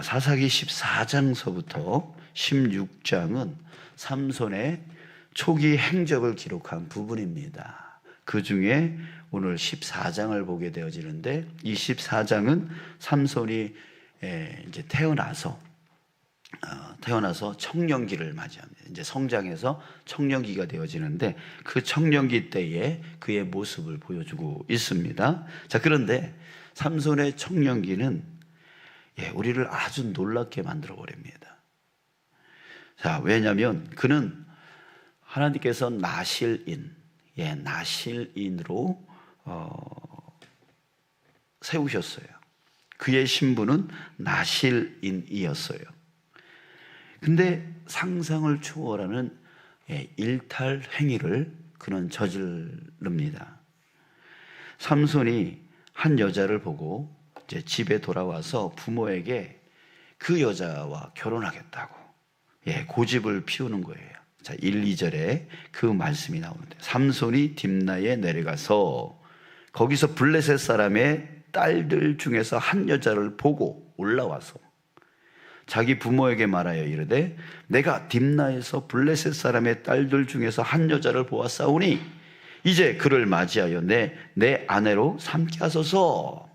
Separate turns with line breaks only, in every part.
사사기 14장서부터 16장은 삼손의 초기 행적을 기록한 부분입니다. 그 중에 오늘 14장을 보게 되어지는데, 이 14장은 삼손이 이제 태어나서 청년기를 맞이합니다. 이제 성장해서 청년기가 되어지는데, 그 청년기 때에 그의 모습을 보여주고 있습니다. 자, 그런데 삼손의 청년기는 우리를 아주 놀랍게 만들어 버립니다. 자, 왜냐하면 그는 하나님께서 나실인으로 세우셨어요. 그의 신분은 나실인이었어요. 근데 상상을 초월하는 일탈 행위를 그는 저지릅니다. 삼손이 한 여자를 보고 이제 집에 돌아와서 부모에게 그 여자와 결혼하겠다고 고집을 피우는 거예요. 자, 1, 2절에 그 말씀이 나오는데, 삼손이 딥나에 내려가서 거기서 블레셋 사람의 딸들 중에서 한 여자를 보고 올라와서 자기 부모에게 말하여 이르되, 내가 딥나에서 블레셋 사람의 딸들 중에서 한 여자를 보았사오니 이제 그를 맞이하여 내 아내로 삼게 하소서.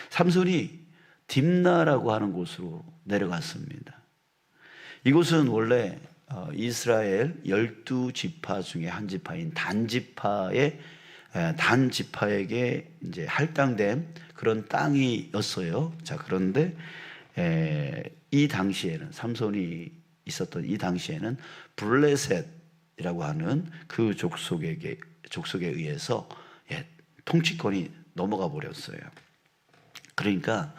삼손이 딥나라고 하는 곳으로 내려갔습니다. 이곳은 원래 이스라엘 12지파 중에 한 지파인 단지파에게 이제 할당된 그런 땅이었어요. 자, 그런데 이 당시에는, 삼손이 있었던 이 당시에는 블레셋이라고 하는 그 족속에 의해서 통치권이 넘어가 버렸어요. 그러니까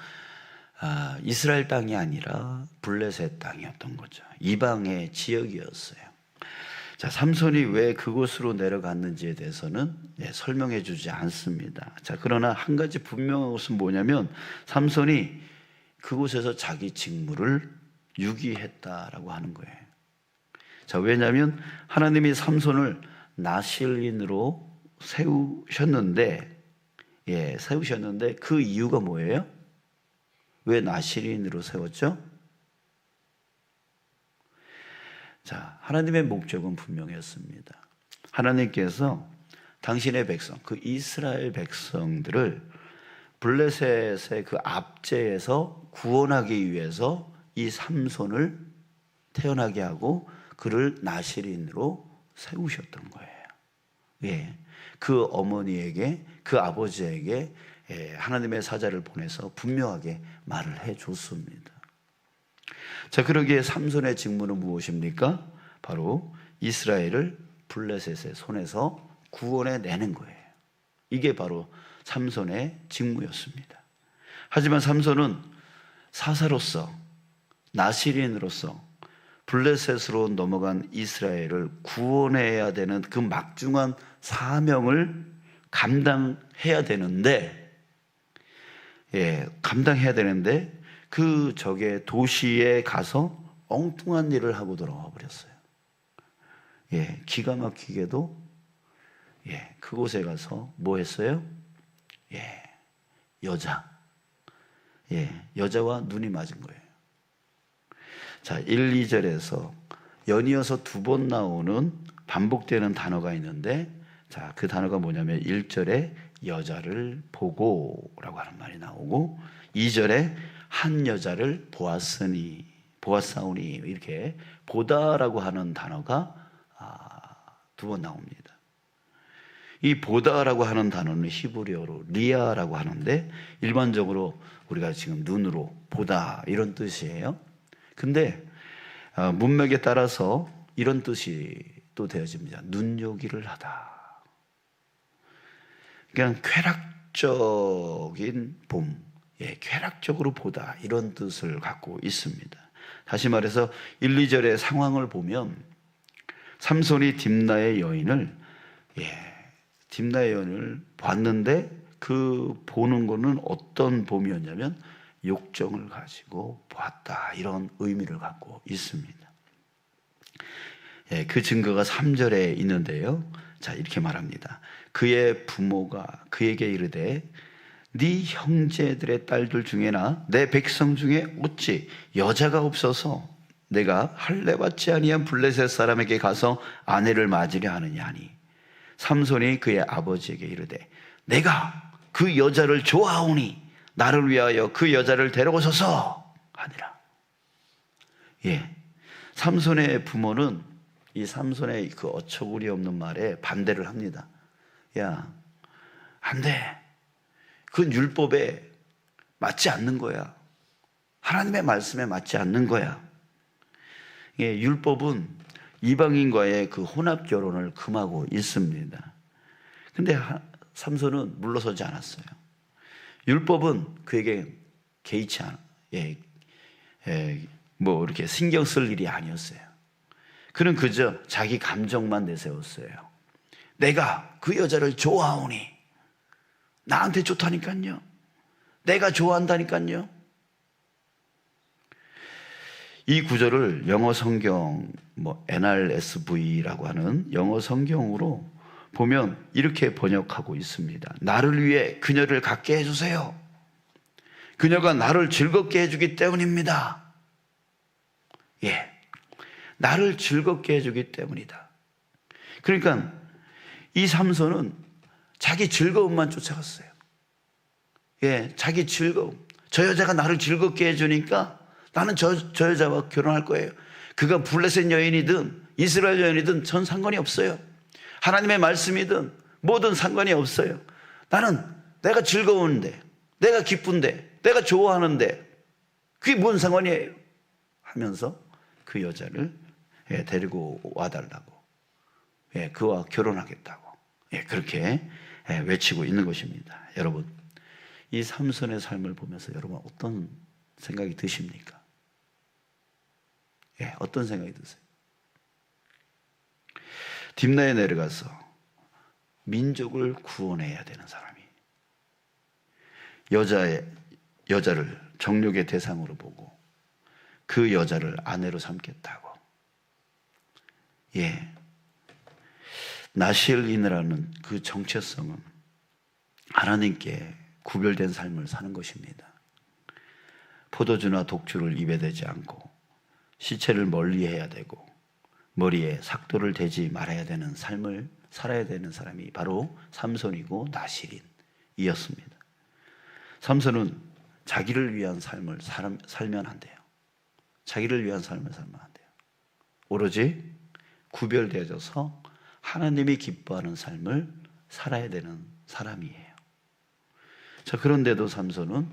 이스라엘 땅이 아니라 블레셋 땅이었던 거죠. 이방의 지역이었어요. 자, 삼손이 왜 그곳으로 내려갔는지에 대해서는 설명해 주지 않습니다. 자, 그러나 한 가지 분명한 것은 뭐냐면, 삼손이 그곳에서 자기 직무를 유기했다라고 하는 거예요. 자, 왜냐하면 하나님이 삼손을 나실인으로 세우셨는데 그 이유가 뭐예요? 왜 나실인으로 세웠죠? 자, 하나님의 목적은 분명했습니다. 하나님께서 당신의 백성, 그 이스라엘 백성들을 블레셋의 그 압제에서 구원하기 위해서 이 삼손을 태어나게 하고 그를 나실인으로 세우셨던 거예요. 그 어머니에게, 그 아버지에게 하나님의 사자를 보내서 분명하게 말을 해줬습니다. 자, 그러기에 삼손의 직무는 무엇입니까? 바로 이스라엘을 블레셋의 손에서 구원해내는 거예요. 이게 바로 삼손의 직무였습니다. 하지만 삼손은 사사로서, 나실인으로서 블레셋으로 넘어간 이스라엘을 구원해야 되는 그 막중한 사명을 감당해야 되는데 그 적의 도시에 가서 엉뚱한 일을 하고 돌아와 버렸어요. 기가 막히게도 그곳에 가서 뭐 했어요? 여자와 눈이 맞은 거예요. 자, 1, 2절에서 연이어서 두 번 나오는 반복되는 단어가 있는데, 자, 그 단어가 뭐냐면 1절에 여자를 보고라고 하는 말이 나오고, 2절에 한 여자를 보았사오니, 이렇게 보다라고 하는 단어가 두 번 나옵니다. 이 보다라고 하는 단어는 히브리어로 리아라고 하는데, 일반적으로 우리가 지금 눈으로 보다 이런 뜻이에요. 근데 문맥에 따라서 이런 뜻이 또 되어집니다. 눈요기를 하다. 그냥 쾌락적인 봄, 쾌락적으로 보다, 이런 뜻을 갖고 있습니다. 다시 말해서 1, 2절의 상황을 보면 삼손이 딥나의 여인을 봤는데, 그 보는 거는 어떤 봄이었냐면 욕정을 가지고 보았다, 이런 의미를 갖고 있습니다. 그 증거가 3절에 있는데요. 자, 이렇게 말합니다. 그의 부모가 그에게 이르되 네 형제들의 딸들 중에나 내 백성 중에 어찌 여자가 없어서 내가 할례 받지 아니한 블레셋 사람에게 가서 아내를 맞으려 하느냐 하니 삼손이 그의 아버지에게 이르되 내가 그 여자를 좋아하오니 나를 위하여 그 여자를 데려오소서 하니라. 삼손의 부모는 이 삼손의 그 어처구니 없는 말에 반대를 합니다. 야, 안 돼. 그건 율법에 맞지 않는 거야. 하나님의 말씀에 맞지 않는 거야. 율법은 이방인과의 그 혼합 결혼을 금하고 있습니다. 근데 삼손은 물러서지 않았어요. 율법은 그에게 개의치 않아. 뭐 이렇게 신경 쓸 일이 아니었어요. 그는 그저 자기 감정만 내세웠어요. 내가 그 여자를 좋아하오니 나한테 좋다니까요. 내가 좋아한다니까요. 이 구절을 영어 성경 NRSV라고 하는 영어 성경으로 보면 이렇게 번역하고 있습니다. 나를 위해 그녀를 갖게 해주세요. 그녀가 나를 즐겁게 해주기 때문입니다. 나를 즐겁게 해주기 때문이다. 그러니까 이 삼손은 자기 즐거움만 쫓아갔어요. 자기 즐거움. 저 여자가 나를 즐겁게 해주니까 나는 저 여자와 결혼할 거예요. 그가 블레셋 여인이든 이스라엘 여인이든 전 상관이 없어요. 하나님의 말씀이든 뭐든 상관이 없어요. 나는 내가 즐거운데, 내가 기쁜데, 내가 좋아하는데 그게 뭔 상관이에요? 하면서 그 여자를 데리고 와달라고, 그와 결혼하겠다고 그렇게 외치고 있는 것입니다. 여러분, 이 삼손의 삶을 보면서 여러분 어떤 생각이 드십니까? 어떤 생각이 드세요? 딥나에 내려가서 민족을 구원해야 되는 사람이 여자를 정욕의 대상으로 보고 그 여자를 아내로 삼겠다고. 나실인이라는 그 정체성은 하나님께 구별된 삶을 사는 것입니다. 포도주나 독주를 입에 대지 않고 시체를 멀리해야 되고 머리에 삭도를 대지 말아야 되는 삶을 살아야 되는 사람이 바로 삼손이고 나실인이었습니다. 삼손은 자기를 위한 삶을 살면 안 돼요. 자기를 위한 삶을 살면 안 돼요. 오로지 구별되어져서 하나님이 기뻐하는 삶을 살아야 되는 사람이에요. 자, 그런데도 삼손은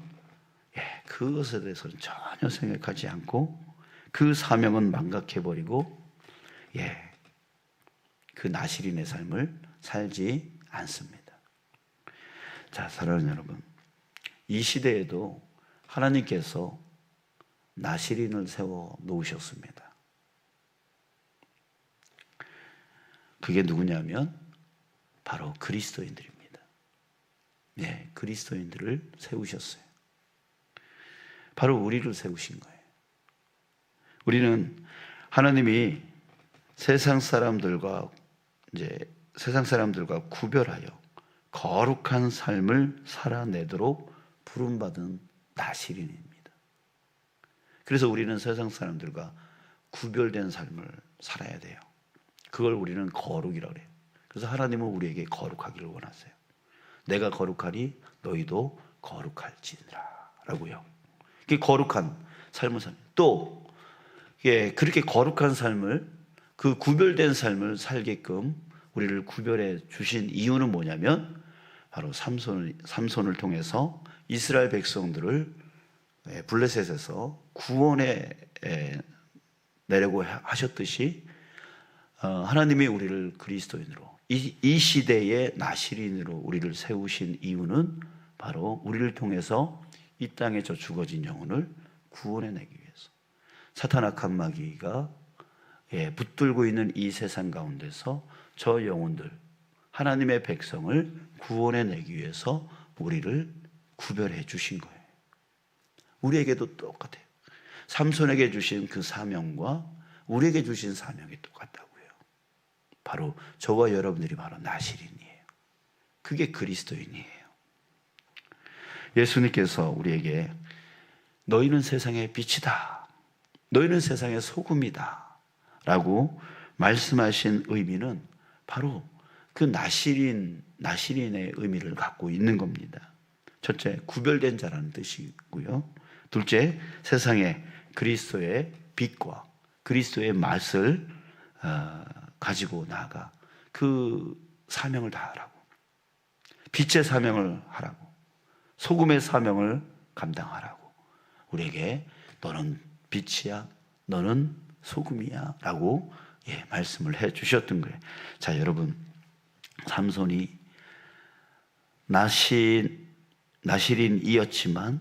그것에 대해서는 전혀 생각하지 않고 그 사명은 망각해버리고 그 나실인의 삶을 살지 않습니다. 자, 사랑하는 여러분, 이 시대에도 하나님께서 나실인을 세워 놓으셨습니다. 그게 누구냐면 바로 그리스도인들입니다. 그리스도인들을 세우셨어요. 바로 우리를 세우신 거예요. 우리는 하나님이 세상 사람들과 구별하여 거룩한 삶을 살아내도록 부름받은 나실인입니다. 그래서 우리는 세상 사람들과 구별된 삶을 살아야 돼요. 그걸 우리는 거룩이라고 해요. 그래서 하나님은 우리에게 거룩하기를 원하세요. 내가 거룩하니 너희도 거룩할지니라 라고요. 그 거룩한 삶을 사는, 또 그렇게 거룩한 삶을, 그 구별된 삶을 살게끔 우리를 구별해 주신 이유는 뭐냐면 바로 삼손을 통해서 이스라엘 백성들을 블레셋에서 구원해 내려고 하셨듯이 하나님이 우리를 그리스도인으로, 이 시대의 나실인으로 우리를 세우신 이유는 바로 우리를 통해서 이 땅에 저 죽어진 영혼을 구원해내기 위해서, 사탄 악한 마귀가 붙들고 있는 이 세상 가운데서 저 영혼들, 하나님의 백성을 구원해내기 위해서 우리를 구별해 주신 거예요. 우리에게도 똑같아요. 삼손에게 주신 그 사명과 우리에게 주신 사명이 똑같다고요. 바로 저와 여러분들이 바로 나실인이에요. 그게 그리스도인이에요. 예수님께서 우리에게 너희는 세상의 빛이다, 너희는 세상의 소금이다 라고 말씀하신 의미는 바로 그 나시린의 의미를 갖고 있는 겁니다. 첫째, 구별된 자라는 뜻이고요. 둘째, 세상에 그리스도의 빛과 그리스도의 맛을 가지고 나아가 그 사명을 다하라고, 빛의 사명을 하라고, 소금의 사명을 감당하라고 우리에게 너는 빛이야, 너는 소금이야 라고 말씀을 해 주셨던 거예요. 자, 여러분, 삼손이 나시린이었지만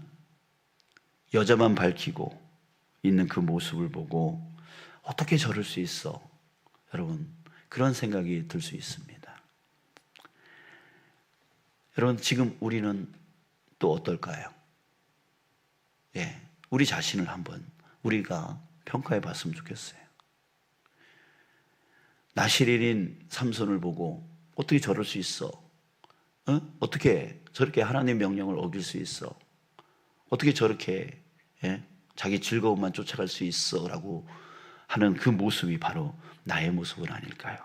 여자만 밝히고 있는 그 모습을 보고 어떻게 저럴 수 있어? 여러분, 그런 생각이 들 수 있습니다. 여러분, 지금 우리는 또 어떨까요? 우리 자신을 한번 우리가 평가해 봤으면 좋겠어요. 나시린인 삼손을 보고 어떻게 저럴 수 있어? 어떻게 저렇게 하나님의 명령을 어길 수 있어? 어떻게 저렇게 자기 즐거움만 쫓아갈 수 있어? 라고 하는 그 모습이 바로 나의 모습은 아닐까요?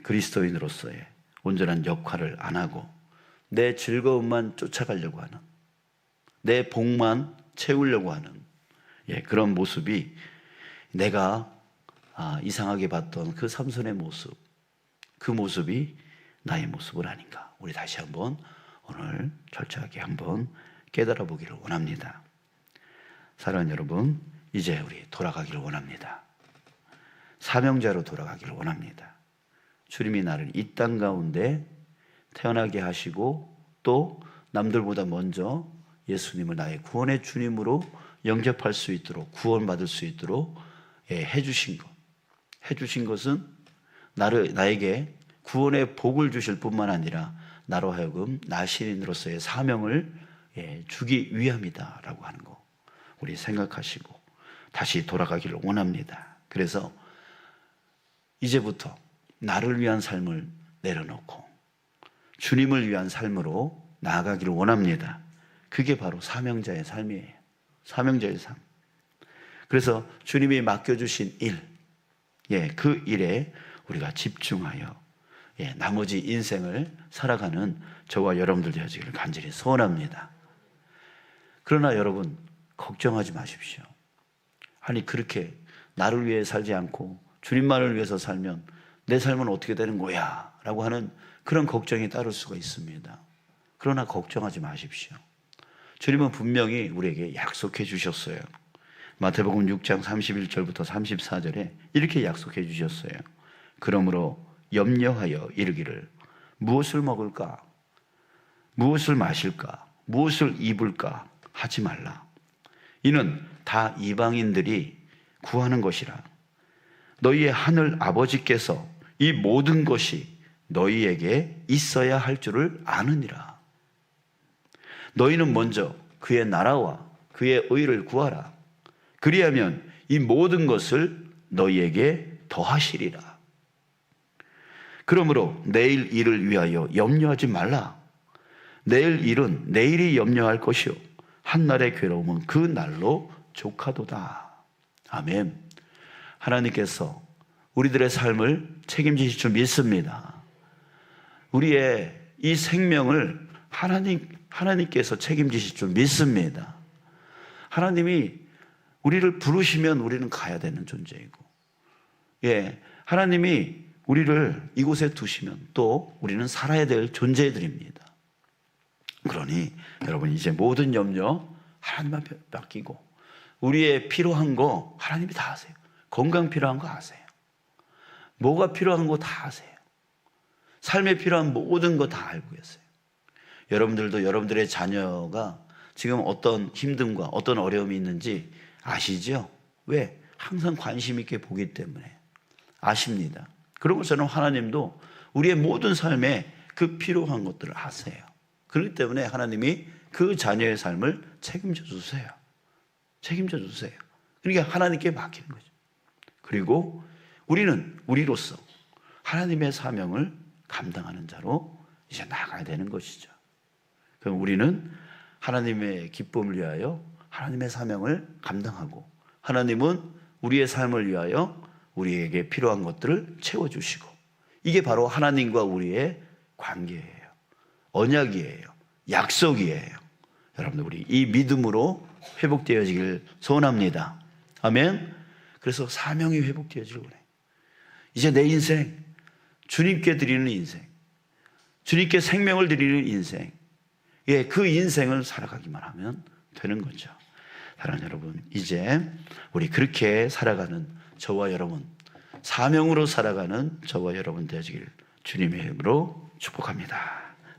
그리스도인으로서의 온전한 역할을 안 하고 내 즐거움만 쫓아가려고 하는, 내 복만 채우려고 하는 그런 모습이 내가 이상하게 봤던 그 삼손의 모습, 그 모습이 나의 모습은 아닌가. 우리 다시 한번 오늘 철저하게 한번 깨달아 보기를 원합니다. 사랑하는 여러분, 이제 우리 돌아가기를 원합니다. 사명자로 돌아가기를 원합니다. 주님이 나를 이 땅 가운데 태어나게 하시고 또 남들보다 먼저 예수님을 나의 구원의 주님으로 영접할 수 있도록, 구원받을 수 있도록 해주신 것. 해주신 것은 나에게 구원의 복을 주실 뿐만 아니라 나로 하여금 나시린으로서의 사명을 주기 위함이다 라고 하는 거 우리 생각하시고 다시 돌아가기를 원합니다. 그래서 이제부터 나를 위한 삶을 내려놓고 주님을 위한 삶으로 나아가기를 원합니다. 그게 바로 사명자의 삶이에요. 사명자의 삶. 그래서 주님이 맡겨주신 일, 그 일에 우리가 집중하여 나머지 인생을 살아가는 저와 여러분들 되어지기를 간절히 소원합니다. 그러나 여러분, 걱정하지 마십시오. 아니, 그렇게 나를 위해 살지 않고 주님만을 위해서 살면 내 삶은 어떻게 되는 거야? 라고 하는 그런 걱정이 따를 수가 있습니다. 그러나 걱정하지 마십시오. 주님은 분명히 우리에게 약속해 주셨어요. 마태복음 6장 31절부터 34절에 이렇게 약속해 주셨어요. 그러므로 염려하여 이르기를 무엇을 먹을까? 무엇을 마실까? 무엇을 입을까? 하지 말라. 이는 다 이방인들이 구하는 것이라. 너희의 하늘 아버지께서 이 모든 것이 너희에게 있어야 할 줄을 아느니라. 너희는 먼저 그의 나라와 그의 의를 구하라. 그리하면 이 모든 것을 너희에게 더하시리라. 그러므로 내일 일을 위하여 염려하지 말라. 내일 일은 내일이 염려할 것이요 한날의 괴로움은 그 날로 족하도다. 아멘. 하나님께서 우리들의 삶을 책임지실 줄 믿습니다. 우리의 이 생명을 하나님께서 책임지실 줄 믿습니다. 하나님이 우리를 부르시면 우리는 가야 되는 존재이고, 하나님이 우리를 이곳에 두시면 또 우리는 살아야 될 존재들입니다. 그러니 여러분, 이제 모든 염려 하나님한테 맡기고 우리의 필요한 거 하나님이 다 아세요. 건강 필요한 거 아세요. 뭐가 필요한 거 다 아세요. 삶에 필요한 모든 거 다 알고 계세요. 여러분들도 여러분들의 자녀가 지금 어떤 힘듦과 어떤 어려움이 있는지 아시죠? 왜? 항상 관심 있게 보기 때문에 아십니다. 그리고 저는 하나님도 우리의 모든 삶에 그 필요한 것들을 아세요. 그렇기 때문에 하나님이 그 자녀의 삶을 책임져 주세요. 책임져 주세요. 그러니까 하나님께 맡기는 거죠. 그리고 우리는 우리로서 하나님의 사명을 감당하는 자로 이제 나가야 되는 것이죠. 그럼 우리는 하나님의 기쁨을 위하여 하나님의 사명을 감당하고, 하나님은 우리의 삶을 위하여 우리에게 필요한 것들을 채워주시고, 이게 바로 하나님과 우리의 관계예요. 언약이에요. 약속이에요. 여러분들, 우리 이 믿음으로 회복되어지길 소원합니다. 아멘. 그래서 사명이 회복되어지길 원해요. 이제 내 인생, 주님께 드리는 인생, 주님께 생명을 드리는 인생, 예, 그 인생을 살아가기만 하면 되는 거죠. 사랑하는 여러분, 이제 우리 그렇게 살아가는 저와 여러분, 사명으로 살아가는 저와 여러분 되시길 주님의 이름으로 축복합니다.